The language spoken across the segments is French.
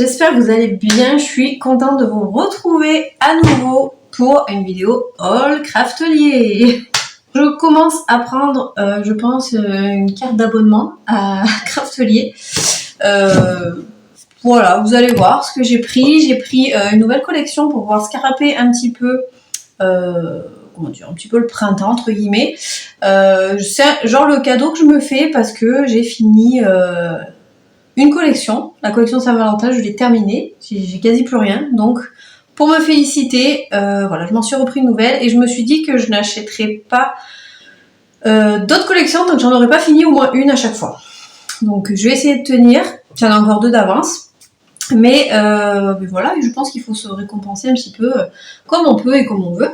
j'espère que vous allez bien. Je suis contente de vous retrouver à nouveau pour une vidéo haul craftelier. Je commence à prendre, je pense, une carte d'abonnement à Craftelier. Voilà, vous allez voir ce que j'ai pris. J'ai pris une nouvelle collection pour pouvoir scraper un petit peu, comment dire, un petit peu le printemps entre guillemets. C'est genre le cadeau que je me fais parce que j'ai fini une collection. La collection Saint-Valentin, je l'ai terminée. J'ai quasi plus rien, donc. Pour me féliciter, voilà, je m'en suis repris une nouvelle et je me suis dit que je n'achèterais pas d'autres collections tant que j'en aurais pas fini au moins une à chaque fois. Donc je vais essayer de tenir, j'en ai encore 2 d'avance, mais voilà, je pense qu'il faut se récompenser un petit peu comme on peut et comme on veut.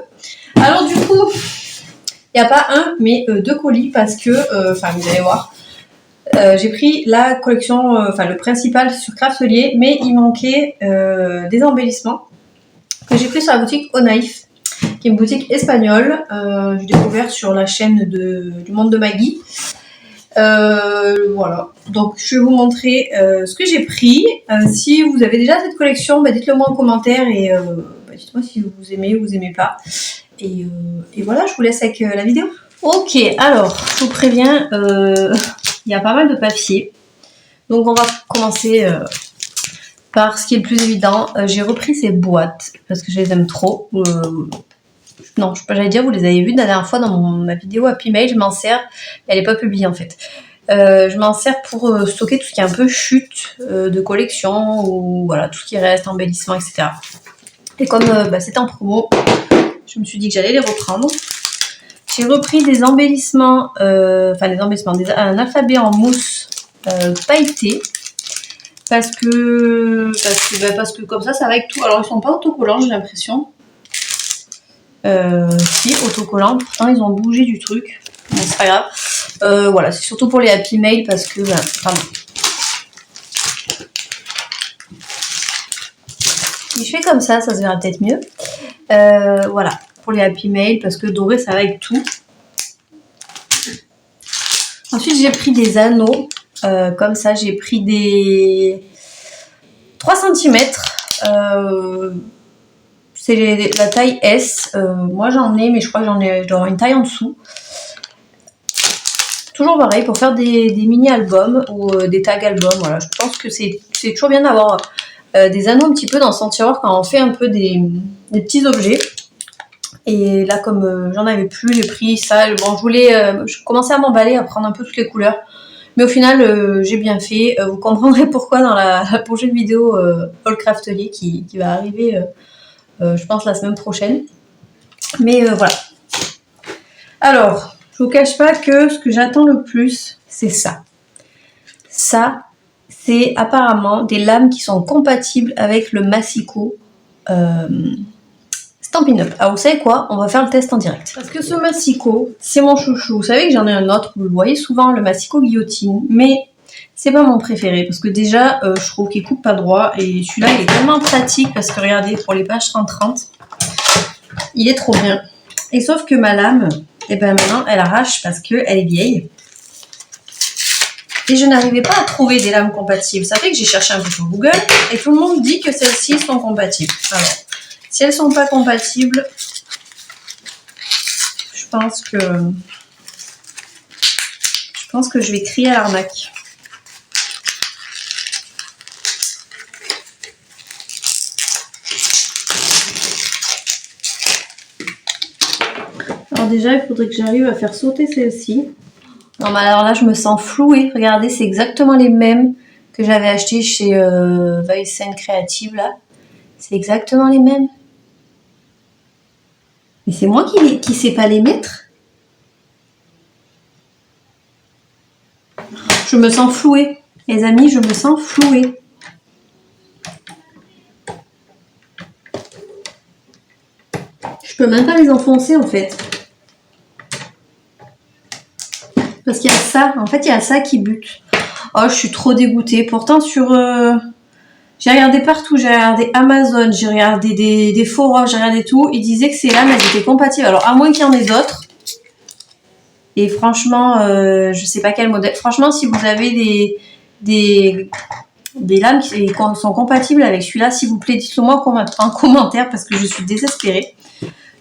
Alors du coup, il n'y a pas un mais 2 colis parce que, enfin vous allez voir, j'ai pris la collection, le principal sur Craftelier, mais il manquait des embellissements que j'ai pris sur la boutique Au Naïf, qui est une boutique espagnole. J'ai découvert sur la chaîne du Monde de Maggie. Voilà, donc je vais vous montrer ce que j'ai pris. Si vous avez déjà cette collection, dites-le moi en commentaire et dites-moi si vous aimez ou vous aimez pas. Et voilà, je vous laisse avec la vidéo. Ok, alors je vous préviens, il y a pas mal de papier. Donc on va commencer par ce qui est le plus évident. J'ai repris ces boîtes parce que je les aime trop. Non, j'allais dire, vous les avez vues la dernière fois dans ma vidéo Happy Mail, je m'en sers. Elle n'est pas publiée en fait. Je m'en sers pour stocker tout ce qui est un peu chute de collection ou voilà, tout ce qui reste, embellissement, etc. Et comme c'était en promo, je me suis dit que j'allais les reprendre. J'ai repris des embellissements, un alphabet en mousse pailleté. Parce que comme ça va avec tout. Alors ils sont pas autocollants, j'ai l'impression. Si, autocollants, pourtant ils ont bougé du truc. Bon, c'est pas grave. Voilà, c'est surtout pour les Happy Mail parce que, pardon. Si je fais comme ça se verra peut-être mieux. Voilà, pour les Happy Mail parce que doré ça va avec tout. Ensuite j'ai pris des anneaux. Comme ça, j'ai pris des 3 cm. C'est la taille S. Moi, j'en ai, mais je crois que je dois avoir une taille en dessous. Toujours pareil, pour faire des mini-albums ou des tag-albums. Voilà, je pense que c'est toujours bien d'avoir des anneaux un petit peu dans son tiroir quand on fait un peu des petits objets. Et là, comme j'en avais plus, j'ai pris ça. Bon, je commençais à m'emballer, à prendre un peu toutes les couleurs. Mais au final, j'ai bien fait. Vous comprendrez pourquoi dans la prochaine vidéo Haul Craftelier qui va arriver, je pense, la semaine prochaine. Mais voilà. Alors, je vous cache pas que ce que j'attends le plus, c'est ça. Ça, c'est apparemment des lames qui sont compatibles avec le Massicot Stampin' Up. Alors vous savez quoi? On va faire le test en direct. Parce que ce Massicot, c'est mon chouchou. Vous savez que j'en ai un autre, vous le voyez souvent, le Massicot Guillotine. Mais c'est pas mon préféré. Parce que déjà, je trouve qu'il coupe pas droit. Et celui-là, il est tellement pratique. Parce que regardez, pour les pages 30-30, il est trop bien. Et sauf que ma lame, maintenant, elle arrache parce qu'elle est vieille. Et je n'arrivais pas à trouver des lames compatibles. Ça fait que j'ai cherché un peu sur Google. Et tout le monde dit que celles-ci sont compatibles. Alors, si elles sont pas compatibles, je pense que je vais crier à l'arnaque. Alors déjà, il faudrait que j'arrive à faire sauter celle-ci. Non, mais alors là, je me sens flouée. Regardez, c'est exactement les mêmes que j'avais acheté chez Weissen Creative là. C'est exactement les mêmes. Mais c'est moi qui sais pas les mettre. Je me sens flouée. Les amis, je me sens flouée. Je peux même pas les enfoncer en fait. Parce qu'il y a ça. En fait, il y a ça qui bute. Oh, je suis trop dégoûtée. Pourtant, j'ai regardé partout, j'ai regardé Amazon, j'ai regardé des forums, j'ai regardé tout. Ils disaient que ces lames, elles étaient compatibles. Alors, à moins qu'il y en ait d'autres. Et franchement, je sais pas quel modèle. Franchement, si vous avez des des lames qui sont compatibles avec celui-là. S'il vous plaît, dites-le moi en commentaire parce que je suis désespérée.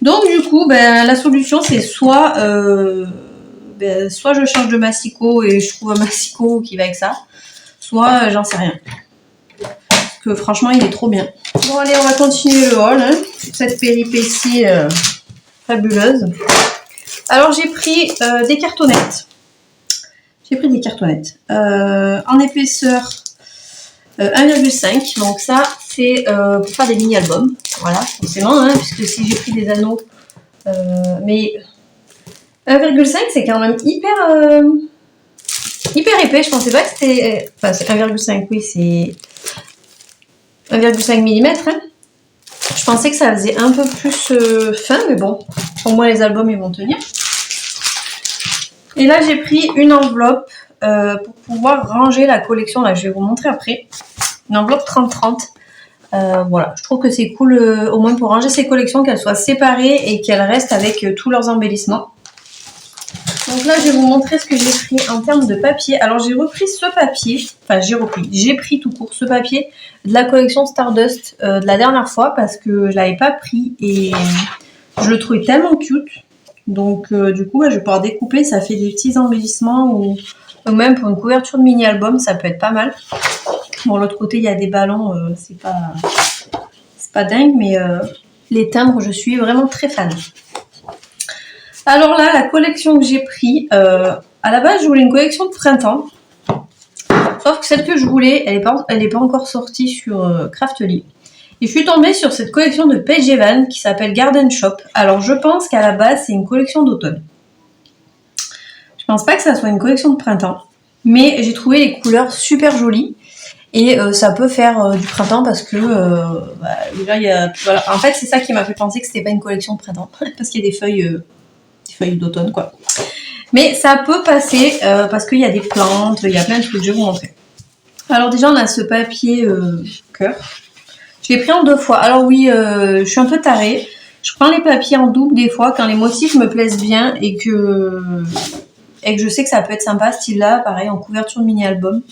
Donc du coup, la solution c'est soit je change de massicot et je trouve un massicot qui va avec ça, soit j'en sais rien. Parce que franchement, il est trop bien. Bon allez, on va continuer le haul, hein, cette péripétie fabuleuse. Alors j'ai pris des cartonnettes. En épaisseur 1,5. Donc ça, c'est pour faire des mini-albums. Voilà, forcément, hein, puisque si j'ai pris des anneaux. Mais 1,5, c'est quand même hyper épais. Je pensais pas que c'était... Enfin, c'est 1,5, oui, c'est 1,5 mm. Hein. Je pensais que ça faisait un peu plus fin, mais bon, au moins les albums, ils vont tenir. Et là, j'ai pris une enveloppe pour pouvoir ranger la collection. Là, je vais vous montrer après. Une enveloppe 30-30. Voilà, je trouve que c'est cool, au moins pour ranger ces collections, qu'elles soient séparées et qu'elles restent avec tous leurs embellissements. Donc là, je vais vous montrer ce que j'ai pris en termes de papier. Alors, j'ai repris ce papier. Enfin, j'ai pris tout court ce papier de la collection Stardust de la dernière fois parce que je l'avais pas pris et je le trouvais tellement cute. Donc, du coup, je vais pouvoir découper. Ça fait des petits embellissements ou même pour une couverture de mini-album, ça peut être pas mal. Bon, l'autre côté, il y a des ballons. C'est pas dingue, mais les timbres, je suis vraiment très fan. Alors là, la collection que j'ai pris, à la base, je voulais une collection de printemps. Sauf que celle que je voulais, elle n'est pas encore sortie sur Craftly. Et je suis tombée sur cette collection de Paige Evan qui s'appelle Garden Shop. Alors je pense qu'à la base, c'est une collection d'automne. Je pense pas que ça soit une collection de printemps. Mais j'ai trouvé les couleurs super jolies. Et ça peut faire du printemps parce que déjà, il y a... Voilà. En fait, c'est ça qui m'a fait penser que c'était pas une collection de printemps. Parce qu'il y a des feuilles d'automne, quoi. Mais ça peut passer parce qu'il y a des plantes, il y a plein de trucs, je vais vous montrer. Alors déjà, on a ce papier cœur. Je l'ai pris en 2 fois. Alors oui, je suis un peu tarée. Je prends les papiers en double des fois quand les motifs me plaisent bien et que je sais que ça peut être sympa, style-là, pareil, en couverture de mini-album.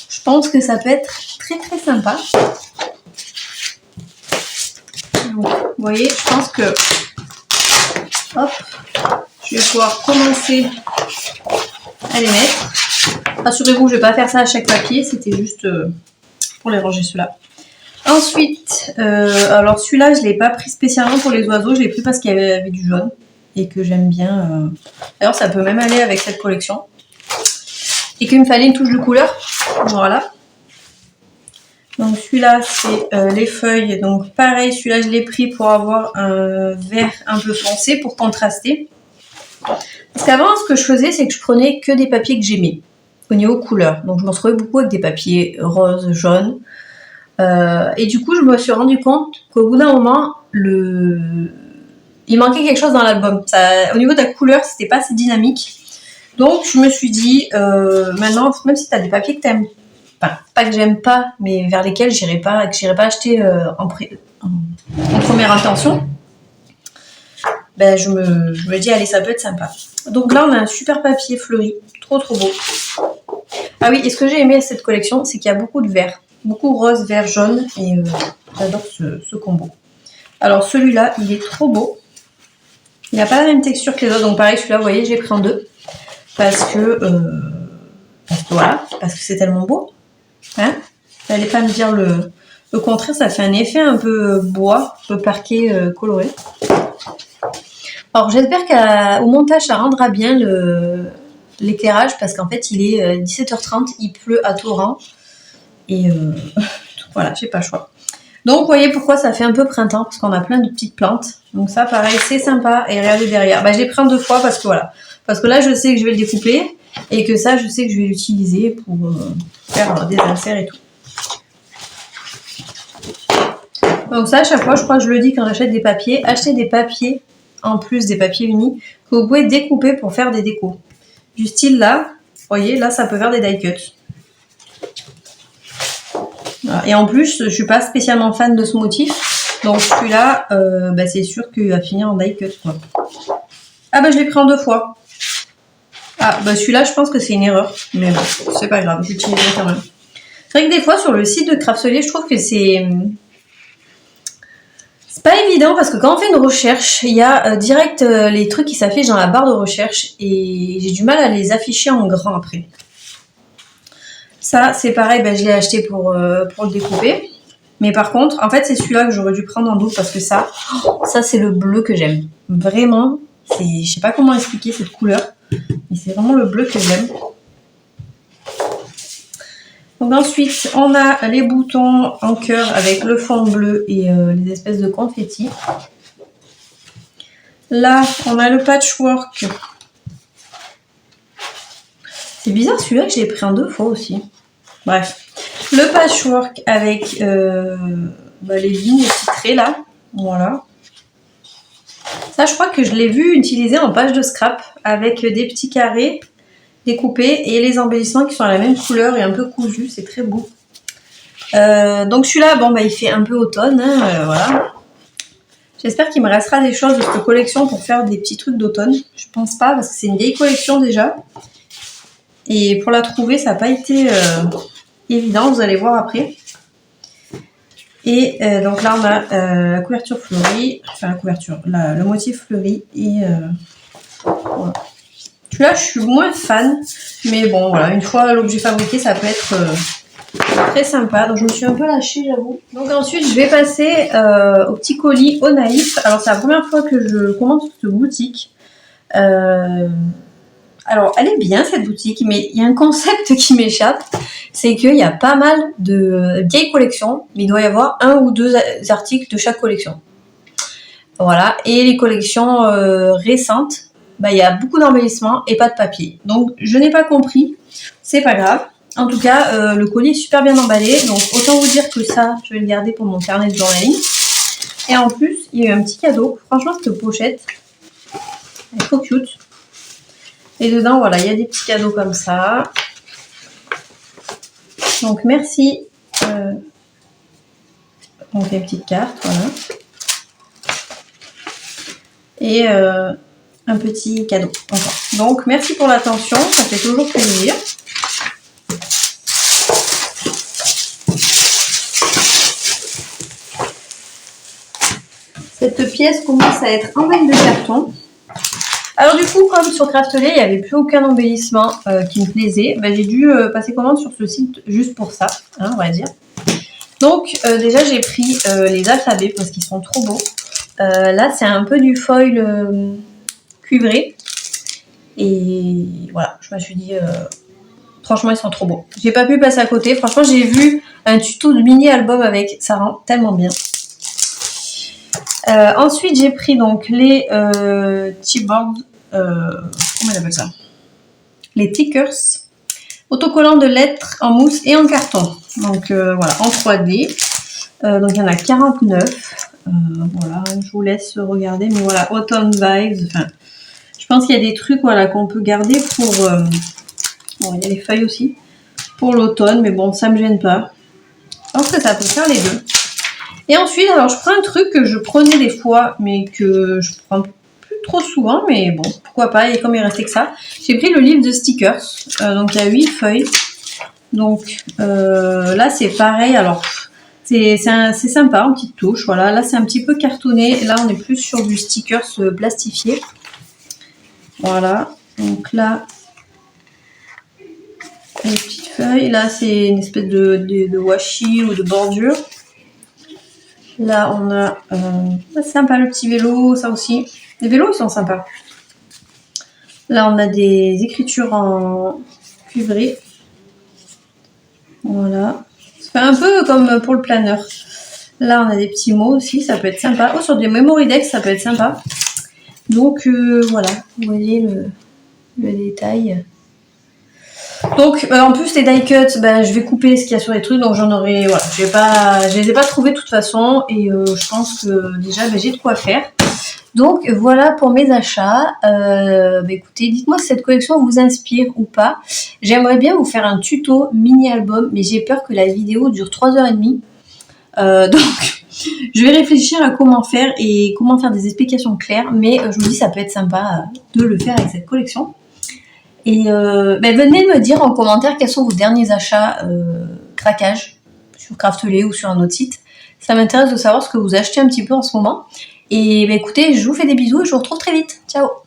Je pense que ça peut être très très sympa. Donc, vous voyez, je pense que... Hop, je vais pouvoir commencer à les mettre. Rassurez-vous, je ne vais pas faire ça à chaque papier, c'était juste pour les ranger ceux-là. Ensuite, alors celui-là, je ne l'ai pas pris spécialement pour les oiseaux, je l'ai pris parce qu'il y avait du jaune et que j'aime bien. D'ailleurs, ça peut même aller avec cette collection. Et qu'il me fallait une touche de couleur. Voilà. Donc celui-là, c'est les feuilles. Donc pareil, celui-là, je l'ai pris pour avoir un vert un peu foncé pour contraster. Parce qu'avant, ce que je faisais, c'est que je prenais que des papiers que j'aimais au niveau couleur. Donc je m'en trouvais beaucoup avec des papiers roses, jaunes. Et du coup, je me suis rendu compte qu'au bout d'un moment, il manquait quelque chose dans l'album. Au niveau de la couleur, c'était pas assez dynamique. Donc je me suis dit, maintenant, même si tu as des papiers que tu aimes, enfin, pas que j'aime pas, mais vers lesquels j'irai pas acheter en première intention, je me dis, allez, ça peut être sympa. Donc là, on a un super papier fleuri, trop trop beau. Ah oui, et ce que j'ai aimé à cette collection, c'est qu'il y a beaucoup de vert, beaucoup rose, vert, jaune, et j'adore ce combo. Alors celui-là, il est trop beau. Il n'a pas la même texture que les autres, donc pareil, celui-là, vous voyez, j'ai pris en 2. Parce que c'est tellement beau. Hein, vous n'allez pas me dire le contraire, ça fait un effet un peu bois, un peu parquet coloré. Alors j'espère qu'au montage ça rendra bien l'éclairage parce qu'en fait il est 17h30, il pleut à torrent. Et voilà, j'ai pas le choix. Donc vous voyez pourquoi ça fait un peu printemps, parce qu'on a plein de petites plantes. Donc ça pareil, c'est sympa. Et regardez derrière. Je l'ai pris en 2 fois parce que voilà. Parce que là je sais que je vais le découper. Et que ça je sais que je vais l'utiliser pour faire des inserts et tout. Donc ça à chaque fois je crois que je le dis quand j'achète des papiers. Achetez des papiers en plus des papiers unis que vous pouvez découper pour faire des décos. Du style là, vous voyez, là ça peut faire des die cuts. Voilà. Et en plus, je suis pas spécialement fan de ce motif. Donc celui-là, c'est sûr qu'il va finir en die cut. Quoi. Ah je l'ai pris en 2 fois. Ah celui-là, je pense que c'est une erreur. Mais bon, c'est pas grave, j'utiliserai quand même. C'est vrai que des fois sur le site de Craftelier, je trouve que c'est pas évident parce que quand on fait une recherche, il y a direct les trucs qui s'affichent dans la barre de recherche et j'ai du mal à les afficher en grand après. Ça, c'est pareil, ben, je l'ai acheté pour le découper. Mais par contre, en fait, c'est celui-là que j'aurais dû prendre en double parce que ça c'est le bleu que j'aime. Vraiment, je sais pas comment expliquer cette couleur, mais c'est vraiment le bleu que j'aime. Donc ensuite, on a les boutons en cœur avec le fond bleu et les espèces de confettis. Là, on a le patchwork. C'est bizarre celui-là que j'ai pris en 2 fois aussi. Bref, le patchwork avec les lignes titrées là. Voilà. Ça, je crois que je l'ai vu utiliser en page de scrap avec des petits carrés découpés et les embellissements qui sont à la même couleur et un peu cousus. C'est très beau. Donc celui-là, bon, il fait un peu automne. Hein, voilà. J'espère qu'il me restera des choses de cette collection pour faire des petits trucs d'automne. Je pense pas parce que c'est une vieille collection déjà. Et pour la trouver, ça n'a pas été évident, vous allez voir après. Et donc là, on a la couverture fleurie, enfin la couverture, le motif fleuri. Et voilà. Celui-là, je suis moins fan, mais bon, voilà, une fois l'objet fabriqué, ça peut être très sympa. Donc je me suis un peu lâchée, j'avoue. Donc ensuite, je vais passer au petit colis au naïf. Alors c'est la première fois que je commande cette boutique. Alors, elle est bien cette boutique, mais il y a un concept qui m'échappe, c'est qu'il y a pas mal de vieilles collections, mais il doit y avoir 1 ou 2 articles de chaque collection. Voilà, et les collections récentes, il y a beaucoup d'embellissements et pas de papier. Donc, je n'ai pas compris, c'est pas grave. En tout cas, le colis est super bien emballé, donc autant vous dire que ça, je vais le garder pour mon carnet de journaling. Et en plus, il y a eu un petit cadeau. Franchement, cette pochette, elle est trop cute. Et dedans, voilà, il y a des petits cadeaux comme ça. Donc, merci. Donc, des petites cartes, voilà. Et un petit cadeau encore. Donc, merci pour l'attention. Ça fait toujours plaisir. Cette pièce commence à être envahie de carton. Alors du coup, comme sur Craftelier, il n'y avait plus aucun embellissement qui me plaisait, j'ai dû passer commande sur ce site juste pour ça, hein, on va dire. Donc déjà, j'ai pris les alphabets parce qu'ils sont trop beaux. Là, c'est un peu du foil cuivré. Et voilà, je me suis dit, franchement, ils sont trop beaux. J'ai pas pu passer à côté. Franchement, j'ai vu un tuto de mini-album avec, ça rend tellement bien. Ensuite, j'ai pris donc les chipboards, comment on appelle ça? Les tickers, autocollants de lettres en mousse et en carton. Donc voilà, en 3D. Donc il y en a 49. Voilà, je vous laisse regarder. Mais voilà, Autumn Vibes. Enfin, je pense qu'il y a des trucs voilà, qu'on peut garder pour... bon, il y a les feuilles aussi. Pour l'automne, mais bon, ça me gêne pas. Je pense que ça peut faire les deux. Et ensuite, alors je prends un truc que je prenais des fois, mais que je prends plus trop souvent, mais bon, pourquoi pas, et comme il restait que ça, j'ai pris le livre de stickers, donc il y a 8 feuilles, donc là c'est pareil, alors c'est sympa, en petite touche, voilà, là c'est un petit peu cartonné, là on est plus sur du stickers plastifié, voilà, donc là, les petites feuilles, là c'est une espèce de washi ou de bordure. Là, on a... c'est sympa le petit vélo, ça aussi. Les vélos, ils sont sympas. Là, on a des écritures en cuivré. Voilà. Ça fait un peu comme pour le planeur. Là, on a des petits mots aussi, ça peut être sympa. Oh, sur des memory decks, ça peut être sympa. Donc, voilà. Vous voyez le détail. Donc, en plus, les die cuts, je vais couper ce qu'il y a sur les trucs, donc j'en aurai, voilà, je les ai pas trouvés de toute façon, et je pense que déjà, j'ai de quoi faire. Donc, voilà pour mes achats. Écoutez, dites-moi si cette collection vous inspire ou pas. J'aimerais bien vous faire un tuto mini-album, mais j'ai peur que la vidéo dure 3h30. Donc, je vais réfléchir à comment faire et comment faire des explications claires, mais je me dis ça peut être sympa de le faire avec cette collection. Et venez me dire en commentaire quels sont vos derniers achats craquage sur Craftly ou sur un autre site. Ça m'intéresse de savoir ce que vous achetez un petit peu en ce moment. Et bah, écoutez, je vous fais des bisous et je vous retrouve très vite. Ciao!